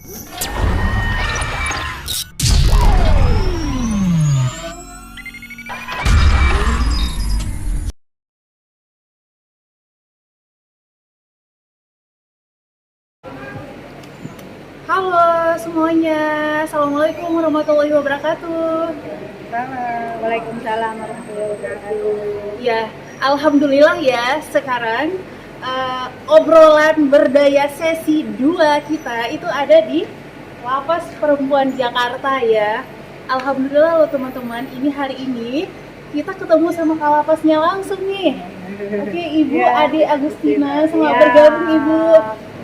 Halo semuanya, Assalamualaikum warahmatullahi wabarakatuh. Waalaikumsalam warahmatullahi wabarakatuh. Ya, Alhamdulillah ya sekarang obrolan berdaya sesi 2 kita itu ada di Lapas Perempuan Jakarta ya. Alhamdulillah loh teman-teman, ini hari ini kita ketemu sama Kalapasnya langsung nih. Oke, Ibu Ya, Ade Agustina, selamat ya. bergabung Ibu.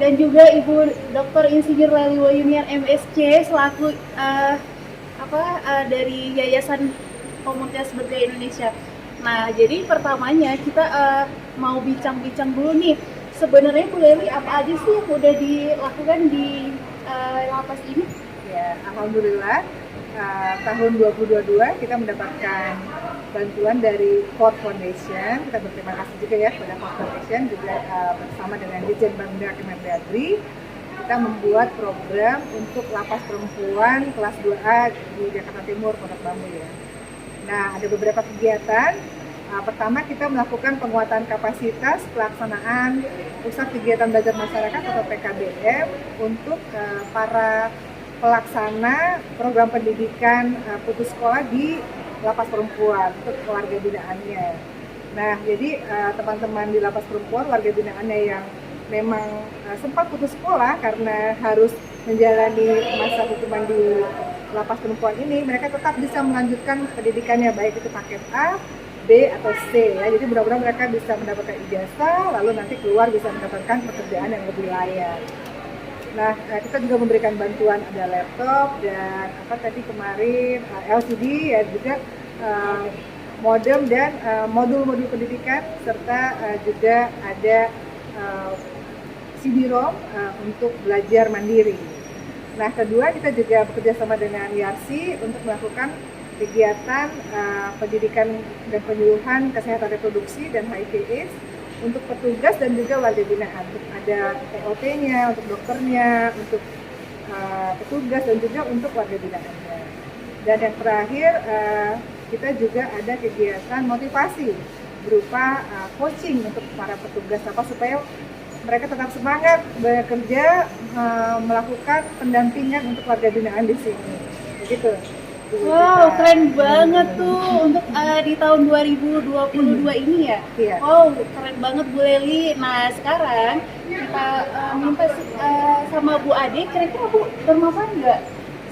Dan juga Ibu Dr. Insinyur Leli Wahyuniar MSc selaku dari Yayasan Komunitas Berdaya Indonesia. Nah, jadi pertamanya kita mau bincang-bincang dulu nih. Sebenarnya Bu Leli apa aja sih yang udah dilakukan di lapas ini? Ya, alhamdulillah tahun 2022 kita mendapatkan bantuan dari Ford Foundation. Kita berterima kasih juga ya kepada Ford Foundation, juga bersama dengan Dirjen Bina Kemendagri kita membuat program untuk lapas perempuan kelas 2A di Jakarta Timur, Pondok Bambu ya. Nah, ada beberapa kegiatan. Pertama, kita melakukan penguatan kapasitas pelaksanaan pusat kegiatan belajar masyarakat atau PKBM untuk para pelaksana program pendidikan putus sekolah di lapas perempuan untuk keluarga binaannya. Nah, jadi teman-teman di lapas perempuan, warga binaannya yang memang sempat putus sekolah karena harus menjalani masa hukuman di lapas perempuan ini, mereka tetap bisa melanjutkan pendidikannya, baik itu paket A, B, atau C ya. Jadi mudah-mudahan mereka bisa mendapatkan ijazah, lalu nanti keluar bisa mendapatkan pekerjaan yang lebih layak. Nah, kita juga memberikan bantuan, ada laptop dan kemarin LCD ya, juga modem dan modul-modul pendidikan, serta juga ada CD-ROM untuk belajar mandiri. Nah, kedua, kita juga bekerja sama dengan YARSI untuk melakukan kegiatan pendidikan dan penyuluhan kesehatan reproduksi dan HIV/AIDS untuk petugas dan juga warga binaan. Ada TOT-nya, untuk dokternya, untuk petugas dan juga untuk warga binaannya. Dan yang terakhir, kita juga ada kegiatan motivasi berupa coaching untuk para petugas supaya mereka tetap semangat bekerja, melakukan pendampingan untuk warga binaan di sini. Begitu. Wow, keren banget tuh untuk di tahun 2022 ini ya. Iya. Wow, keren banget Bu Leli. Nah, sekarang kita minta sama Bu Ade, kira-kira Bu bermanfaat nggak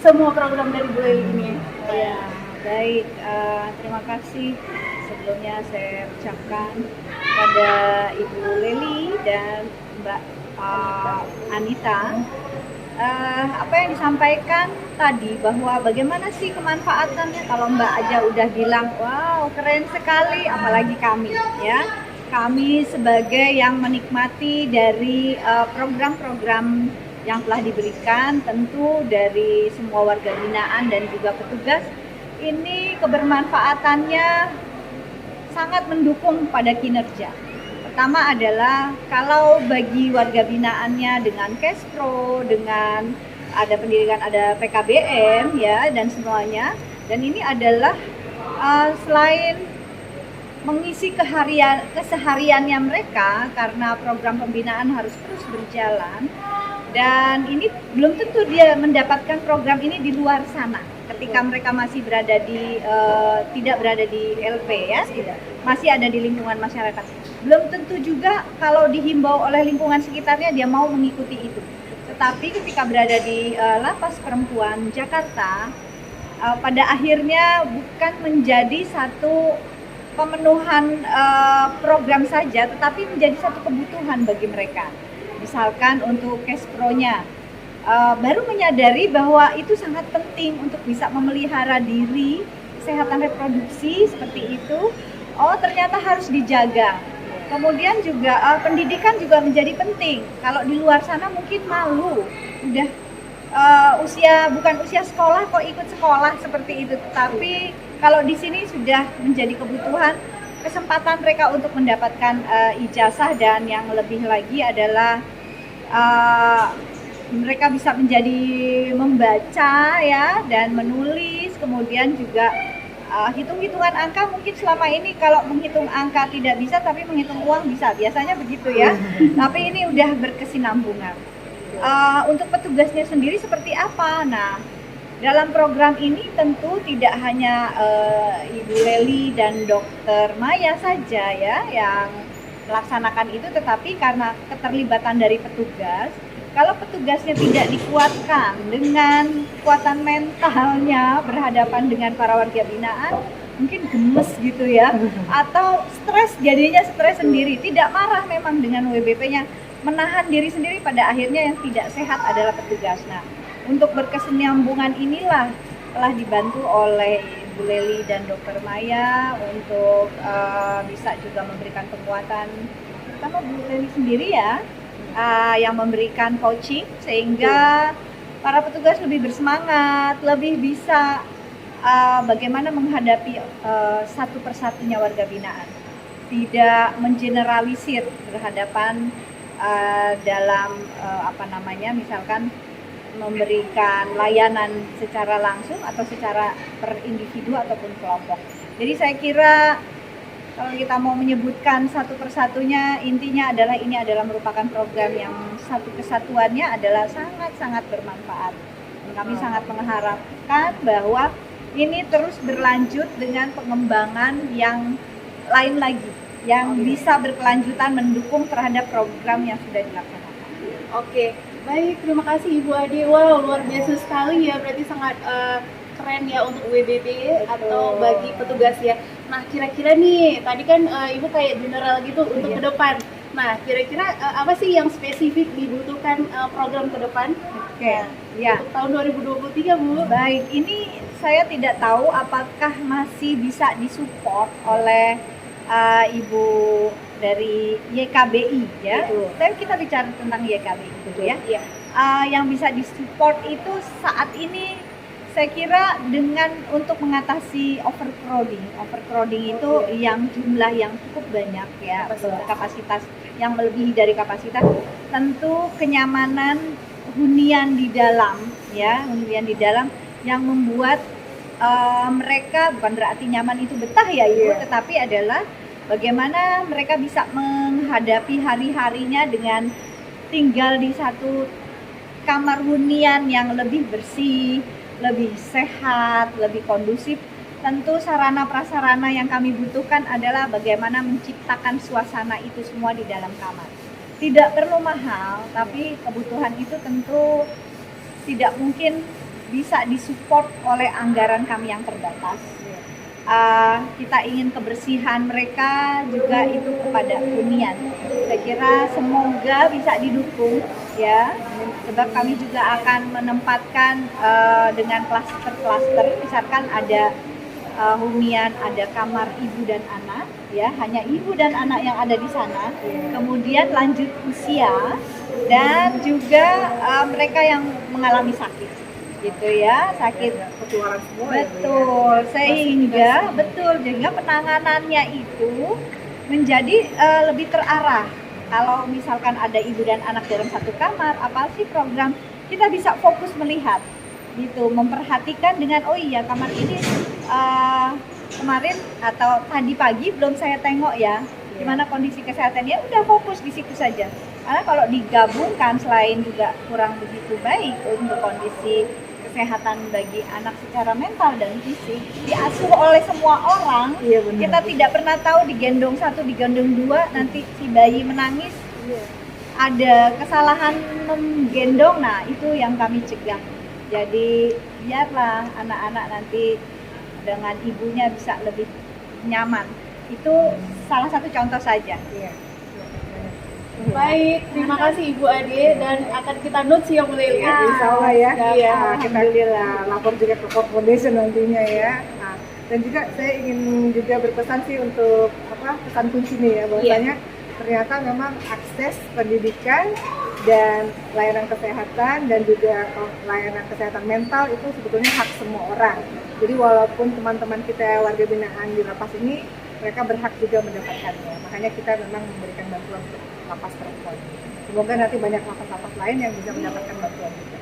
semua program dari Bu Leli ini? Ya, baik. Terima kasih. Sebelumnya saya ucapkan pada Ibu Leli dan Mbak Anita, apa yang disampaikan tadi bahwa bagaimana sih kemanfaatannya. Kalau Mbak aja udah bilang wow keren sekali, apalagi kami ya, kami sebagai yang menikmati dari program-program yang telah diberikan, tentu dari semua warga binaan dan juga petugas, ini kebermanfaatannya sangat mendukung pada kinerja. Pertama adalah kalau bagi warga binaannya dengan Kespro, dengan ada pendidikan, ada PKBM ya, dan semuanya. Dan ini adalah selain mengisi kesehariannya mereka, karena program pembinaan harus terus berjalan, dan ini belum tentu dia mendapatkan program ini di luar sana. Ketika mereka masih berada di tidak berada di LP ya, masih ada di lingkungan masyarakat, belum tentu juga kalau dihimbau oleh lingkungan sekitarnya dia mau mengikuti itu. Tetapi ketika berada di Lapas Perempuan Jakarta, pada akhirnya bukan menjadi satu pemenuhan program saja, tetapi menjadi satu kebutuhan bagi mereka. Misalkan untuk Kespro-nya, baru menyadari bahwa itu sangat penting untuk bisa memelihara diri, kesehatan reproduksi seperti itu. Oh, ternyata harus dijaga. Kemudian juga pendidikan juga menjadi penting. Kalau di luar sana mungkin malu, udah bukan usia sekolah kok ikut sekolah seperti itu. Tapi kalau di sini sudah menjadi kebutuhan, kesempatan mereka untuk mendapatkan ijazah, dan yang lebih lagi adalah mereka bisa menjadi membaca ya dan menulis, kemudian juga hitung-hitungan angka. Mungkin selama ini kalau menghitung angka tidak bisa, tapi menghitung uang bisa, biasanya begitu ya. Tapi ini udah berkesinambungan. Untuk petugasnya sendiri seperti apa? Nah, dalam program ini tentu tidak hanya Ibu Leli dan Dokter Maya saja ya yang melaksanakan itu, tetapi karena keterlibatan dari petugas, kalau petugasnya tidak dikuatkan dengan kekuatan mentalnya berhadapan dengan para warga binaan, mungkin gemes gitu ya, atau stres, jadinya stres sendiri, tidak marah memang dengan WBP-nya, menahan diri sendiri, pada akhirnya yang tidak sehat adalah petugas. Nah, untuk berkesinambungan inilah telah dibantu oleh Ibu Leli dan Dokter Maya untuk bisa juga memberikan penguatan, terutama Bu Leli sendiri ya, yang memberikan coaching sehingga para petugas lebih bersemangat, lebih bisa bagaimana menghadapi satu persatunya warga binaan, tidak mengeneralisir berhadapan dalam misalkan memberikan layanan secara langsung atau secara per individu ataupun kelompok. Jadi saya kira kalau kita mau menyebutkan satu persatunya, intinya adalah ini adalah merupakan program yang satu kesatuannya adalah sangat-sangat bermanfaat. Dan kami sangat mengharapkan bahwa ini terus berlanjut dengan pengembangan yang lain lagi, yang bisa berkelanjutan mendukung terhadap program yang sudah dilaksanakan. Oke, baik, terima kasih Ibu Ade. Wow, luar biasa sekali ya, berarti sangat keren ya untuk WBP atau bagi petugas ya. Nah, kira-kira nih, tadi kan Ibu kayak general gitu untuk ke depan. Nah, kira-kira apa sih yang spesifik dibutuhkan program ke depan? Oke, ya. Untuk tahun 2023, Bu. Baik, ini saya tidak tahu apakah masih bisa disupport oleh Ibu dari YKBI ya. Tapi kita bicara tentang YKBI gitu ya. Iya. Yang bisa disupport itu saat ini saya kira dengan untuk mengatasi overcrowding itu yang jumlah yang cukup banyak ya, kapasitas yang melebihi dari kapasitas, tentu kenyamanan hunian di dalam ya, hunian di dalam yang membuat mereka, bukan berarti nyaman itu betah ya Ibu, tetapi adalah bagaimana mereka bisa menghadapi hari-harinya dengan tinggal di satu kamar hunian yang lebih bersih, lebih sehat, lebih kondusif. Tentu sarana prasarana yang kami butuhkan adalah bagaimana menciptakan suasana itu semua di dalam kamar. Tidak perlu mahal, tapi kebutuhan itu tentu tidak mungkin bisa disupport oleh anggaran kami yang terbatas. Kita ingin kebersihan mereka juga itu kepada hunian. Saya kira semoga bisa didukung ya, sebab kami juga akan menempatkan dengan klaster-klaster, misalkan ada hunian, ada kamar ibu dan anak ya, hanya ibu dan anak yang ada di sana, kemudian lanjut usia dan juga mereka yang mengalami sakit gitu ya, sakit ketularan semua. Betul, sehingga penanganannya itu menjadi lebih terarah. Kalau misalkan ada ibu dan anak dalam satu kamar, apa sih program, kita bisa fokus melihat gitu, memperhatikan dengan oh iya kamar ini kemarin atau tadi pagi belum saya tengok ya, gimana kondisi kesehatannya, udah fokus di situ saja. Karena kalau digabungkan selain juga kurang begitu baik untuk kondisi kesehatan bagi anak secara mental dan fisik, diasuh oleh semua orang. Kita tidak pernah tahu digendong satu, digendong dua, nanti si bayi menangis, ada kesalahan menggendong, nah itu yang kami cegah. Jadi biarlah anak-anak nanti dengan ibunya bisa lebih nyaman. Itu salah satu contoh saja. Baik, terima kasih Ibu Ade, dan akan kita note sih yang boleh lihat. Insya Allah ya. Iya. Kita lapor juga ke Corp Foundation nantinya ya. Dan juga saya ingin juga berpesan sih untuk pesan kunci nih ya, bahwasanya ternyata memang akses pendidikan dan layanan kesehatan dan juga layanan kesehatan mental itu sebetulnya hak semua orang. Jadi walaupun teman-teman kita warga binaan di lapas ini, mereka berhak juga mendapatkannya. Makanya kita memang memberikan bantuan untuk lapas perempuan. semoga nanti banyak lapas-lapas lain yang bisa mendapatkan bantuan juga.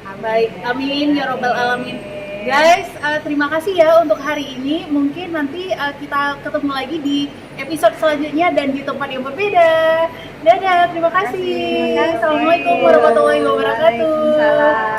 Amin. Baik, amin ya robbal alamin. Guys, terima kasih ya untuk hari ini. Mungkin nanti kita ketemu lagi di episode selanjutnya dan di tempat yang berbeda. Dadah, terima kasih. Terima kasih. Assalamualaikum warahmatullahi wabarakatuh. Waalaikumsalam.